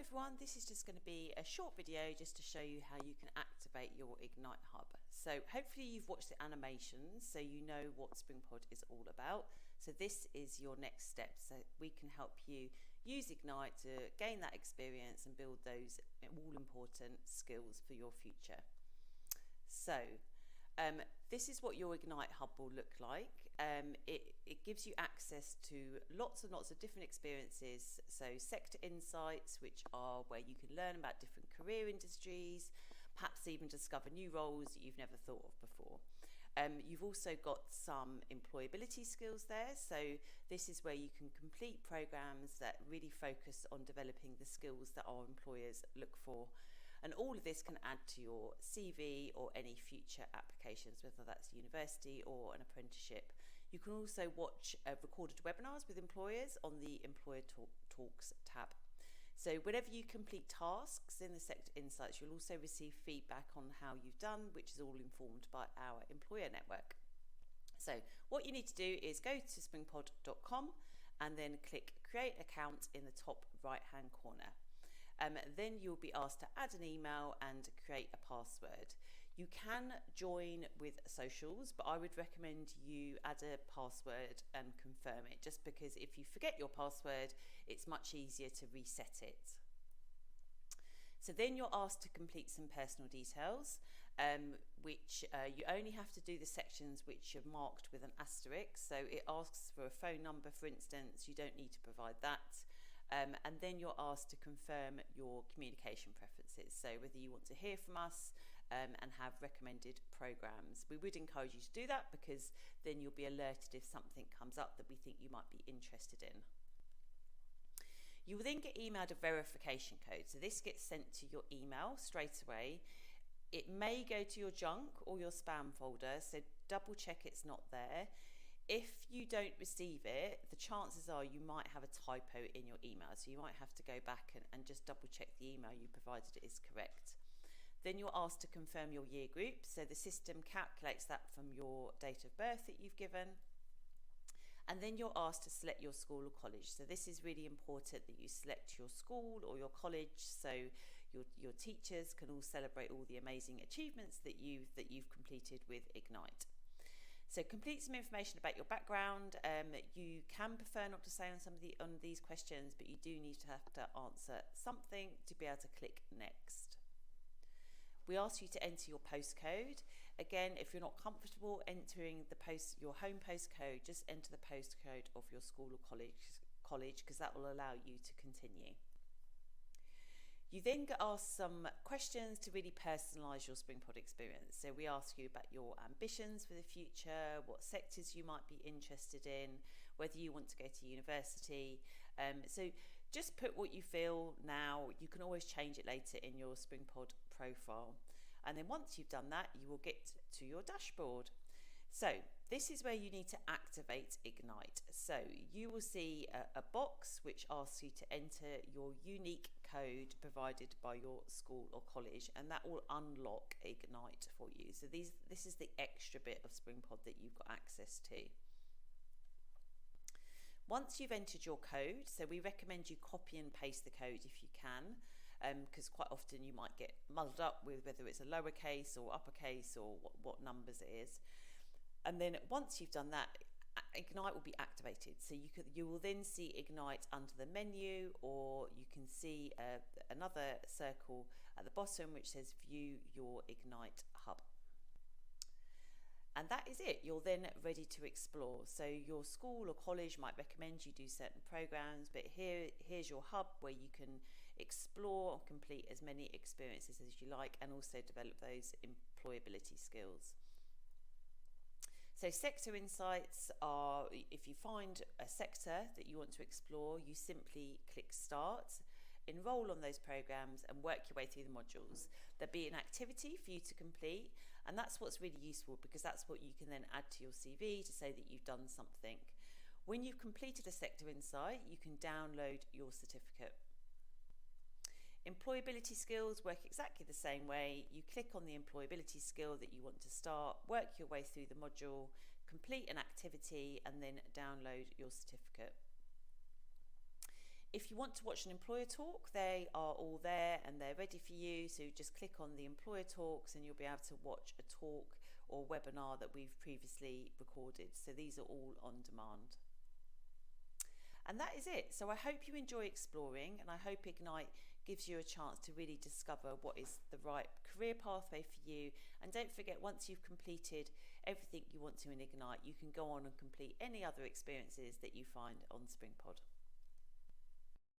everyone, this is just going to be a short video just to show you how you can activate your Ignite Hub. So hopefully you've watched the animations so you know what Springpod is all about. So this is your next step, so we can help you use Ignite to gain that experience and build those all important skills for your future. So this is what your Ignite Hub will look like. It gives you access to lots and lots of different experiences. So sector insights, which are where you can learn about different career industries, perhaps even discover new roles that you've never thought of before. You've also got some employability skills there. So this is where you can complete programs that really focus on developing the skills that our employers look for. And all of this can add to your CV or any future applications, whether that's university or an apprenticeship. You can also watch recorded webinars with employers on the Employer Talks tab. So whenever you complete tasks in the Sector Insights, you'll also receive feedback on how you've done, which is all informed by our employer network. So what you need to do is go to springpod.com and then click Create Account in the top right-hand corner. Then you'll be asked to add an email and create a password. You can join with socials, but I would recommend you add a password and confirm it, just because if you forget your password, it's much easier to reset it. So then you're asked to complete some personal details, which you only have to do the sections which are marked with an asterisk. So it asks for a phone number, for instance. You don't need to provide that. And then you're asked to confirm your communication preferences. So whether you want to hear from us and have recommended programs. We would encourage you to do that, because then you'll be alerted if something comes up that we think you might be interested in. You will then get emailed a verification code. So this gets sent to your email straight away. It may go to your junk or your spam folder, so double check it's not there. If you don't receive it, the chances are you might have a typo in your email. So you might have to go back and just double check the email you provided is correct. Then you're asked to confirm your year group. So the system calculates that from your date of birth that you've given. And then you're asked to select your school or college. So this is really important that you select your school or your college, so your teachers can all celebrate all the amazing achievements that you've completed with Ignite. So complete some information about your background. You can prefer not to say on these questions, but you do need to have to answer something to be able to click next. We ask you to enter your postcode. Again, if you're not comfortable entering your home postcode, just enter the postcode of your school or college, because that will allow you to continue. You then get asked some questions to really personalise your Springpod experience. So we ask you about your ambitions for the future, what sectors you might be interested in, whether you want to go to university. So just put what you feel now. You can always change it later in your Springpod profile. And then once you've done that, you will get to your dashboard. So this is where you need to activate Ignite. So you will see a box which asks you to enter your unique code provided by your school or college, and that will unlock Ignite for you. So this is the extra bit of Springpod that you've got access to. Once you've entered your code, so we recommend you copy and paste the code if you can, because quite often you might get muddled up with whether it's a lowercase or uppercase or what numbers it is. And then once you've done that, Ignite will be activated. So you will then see Ignite under the menu, or you can see another circle at the bottom which says View Your Ignite Hub. And that is it. You're then ready to explore. So your school or college might recommend you do certain programs, but here's your hub where you can explore and complete as many experiences as you like, and also develop those employability skills. So sector insights are, if you find a sector that you want to explore, you simply click Start, enroll on those programs and work your way through the modules. There'll be an activity for you to complete, and that's what's really useful, because that's what you can then add to your CV to say that you've done something. When you've completed a sector insight, you can download your certificate. Employability skills work exactly the same way. You click on the employability skill that you want to start, work your way through the module, complete an activity, and then download your certificate. If if you want to watch an employer talk, they are all there and they're ready for you. So just click on the employer talks and you'll be able to watch a talk or webinar that we've previously recorded. So these are all on demand. And that is it. So I hope you enjoy exploring, and I hope Ignite gives you a chance to really discover what is the right career pathway for you. And don't forget, once you've completed everything you want to in Ignite, you can go on and complete any other experiences that you find on Springpod.